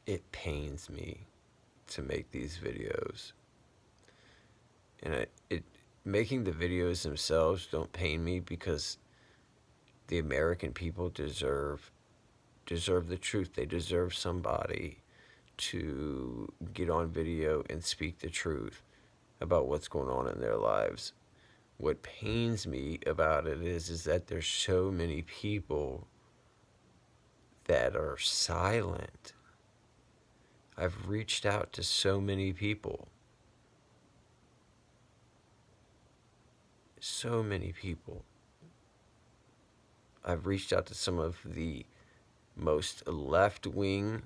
it pains me to make these videos. And making the videos themselves don't pain me because the American people deserve the truth. They deserve somebody to get on video and speak the truth about what's going on in their lives. What pains me about it is that there's so many people that are silent. I've reached out to so many people. So many people. I've reached out to some of the most left-wing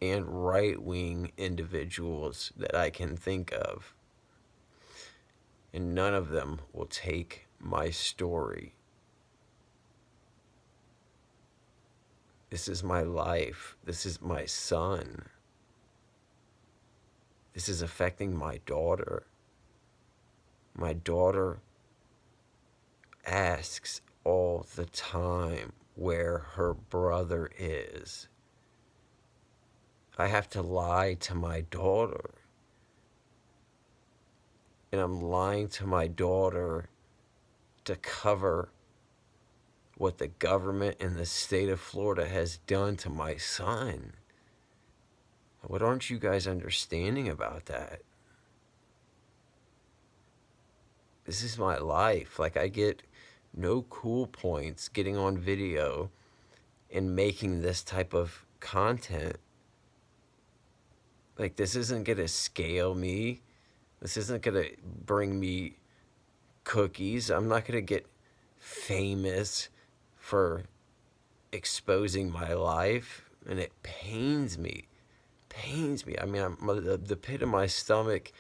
and right-wing individuals that I can think of. And none of them will take my story. This is my life. This is my son. This is affecting my daughter. My daughter asks all the time where her brother is. I have to lie to my daughter. And I'm lying to my daughter to cover what the government in the state of Florida has done to my son. What aren't you guys understanding about that? This is my life. Like, I get no cool points getting on video and making this type of content. Like, this isn't gonna scale me. This isn't gonna bring me cookies. I'm not gonna get famous for exposing my life, and it pains me. I mean, the pit of my stomach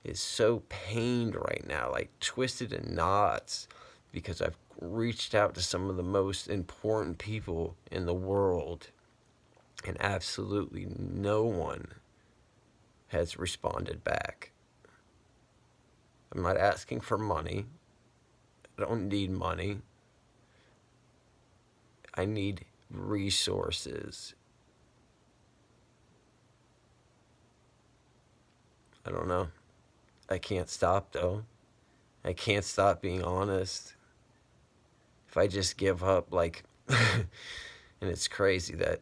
is so pained right now, like twisted in knots, because I've reached out to some of the most important people in the world, and absolutely no one has responded back. I'm not asking for money. I don't need money. I need resources. I don't know. I can't stop, though. I can't stop being honest. If I just give up, like, and it's crazy that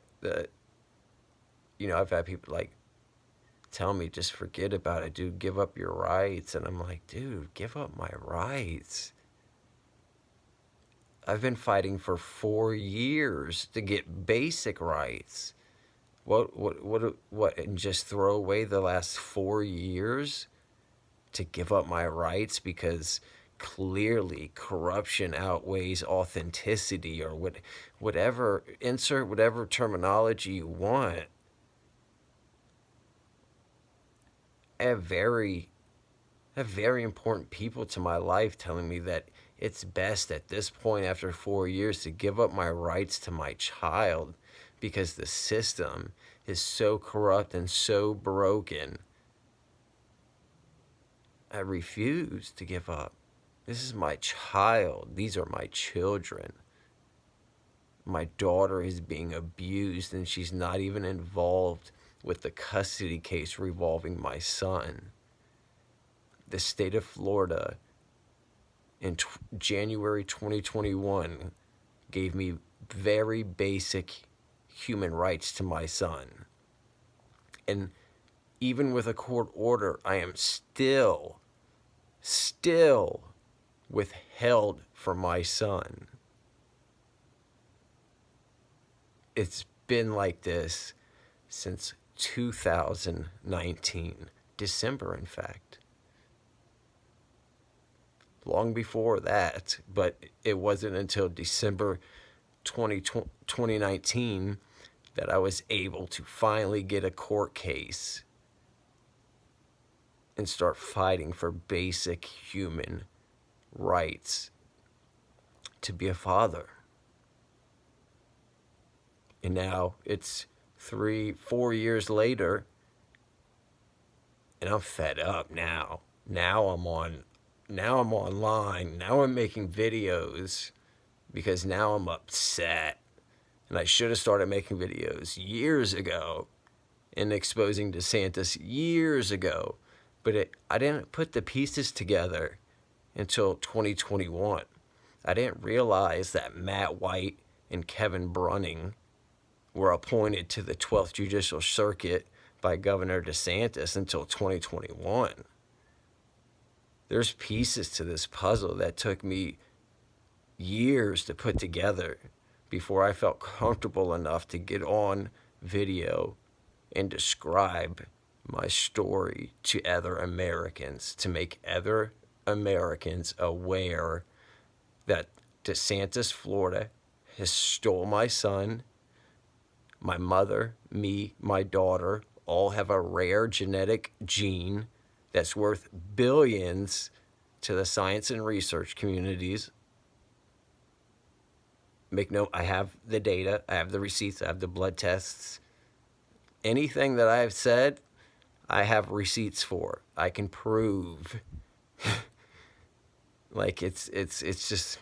I've had people, like, tell me, just forget about it, dude, give up your rights. And I'm like, dude, give up my rights. I've been fighting for 4 years to get basic rights. What, and just throw away the last 4 years to give up my rights because clearly corruption outweighs authenticity, or whatever, insert whatever terminology you want. I have very important people to my life telling me that it's best at this point after 4 years to give up my rights to my child because the system is so corrupt and so broken. I refuse to give up. This is my child. These are my children. My daughter is being abused, and she's not even involved with the custody case revolving my son. The state of Florida in January 2021 gave me very basic human rights to my son. And even with a court order, I am still withheld from my son. It's been like this since 2019, December, in fact. Long before that, but it wasn't until December 2019 that I was able to finally get a court case and start fighting for basic human rights to be a father. And now it's 3-4 years later, and I'm fed up now. Now I'm online. Now I'm making videos because now I'm upset. And I should have started making videos years ago in exposing DeSantis years ago, but I didn't put the pieces together until 2021. I didn't realize that Matt White and Kevin Brunning were appointed to the 12th Judicial Circuit by Governor DeSantis until 2021. There's pieces to this puzzle that took me years to put together before I felt comfortable enough to get on video and describe my story to other Americans, to make other Americans aware that DeSantis, Florida, has stole my son, my mother, me, my daughter, all have a rare genetic gene that's worth billions to the science and research communities. Make note, I have the data, I have the receipts, I have the blood tests. Anything that I've said, I have receipts for. I can prove. Like it's just,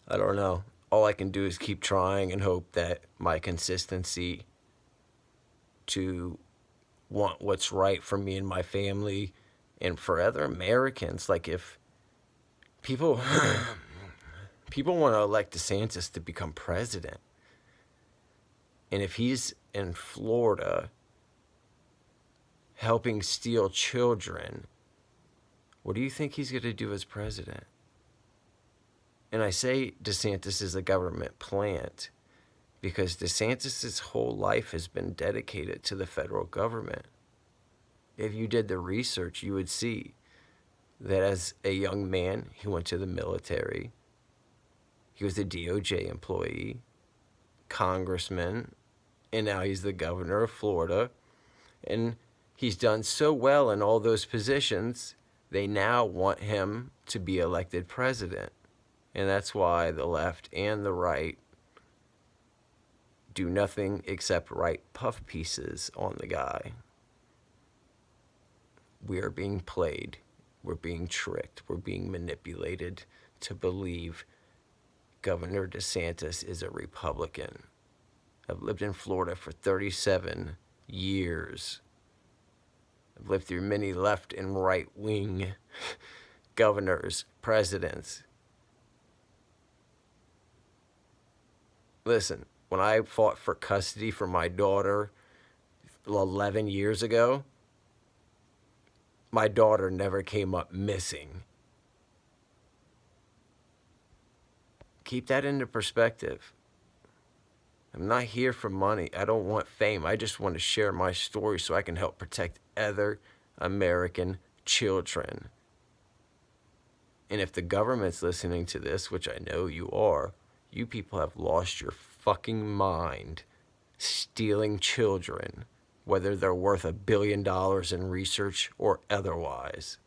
I don't know. All I can do is keep trying and hope that my consistency to want what's right for me and my family and for other Americans, like if people want to elect DeSantis to become president, and if he's in Florida helping steal children, what do you think he's going to do as president? And I say DeSantis is a government plant because DeSantis' whole life has been dedicated to the federal government. If you did the research, you would see that as a young man, he went to the military. He was a DOJ employee, congressman, and now he's the governor of Florida. And he's done so well in all those positions, they now want him to be elected president. And that's why the left and the right do nothing except write puff pieces on the guy. We are being played. We're being tricked. We're being manipulated to believe Governor DeSantis is a Republican. I've lived in Florida for 37 years. I've lived through many left and right wing governors, presidents. Listen, when I fought for custody for my daughter 11 years ago, my daughter never came up missing. Keep that into perspective. I'm not here for money. I don't want fame. I just want to share my story so I can help protect other American children. And if the government's listening to this, which I know you are, you people have lost your fucking mind stealing children, whether they're worth $1 billion in research or otherwise.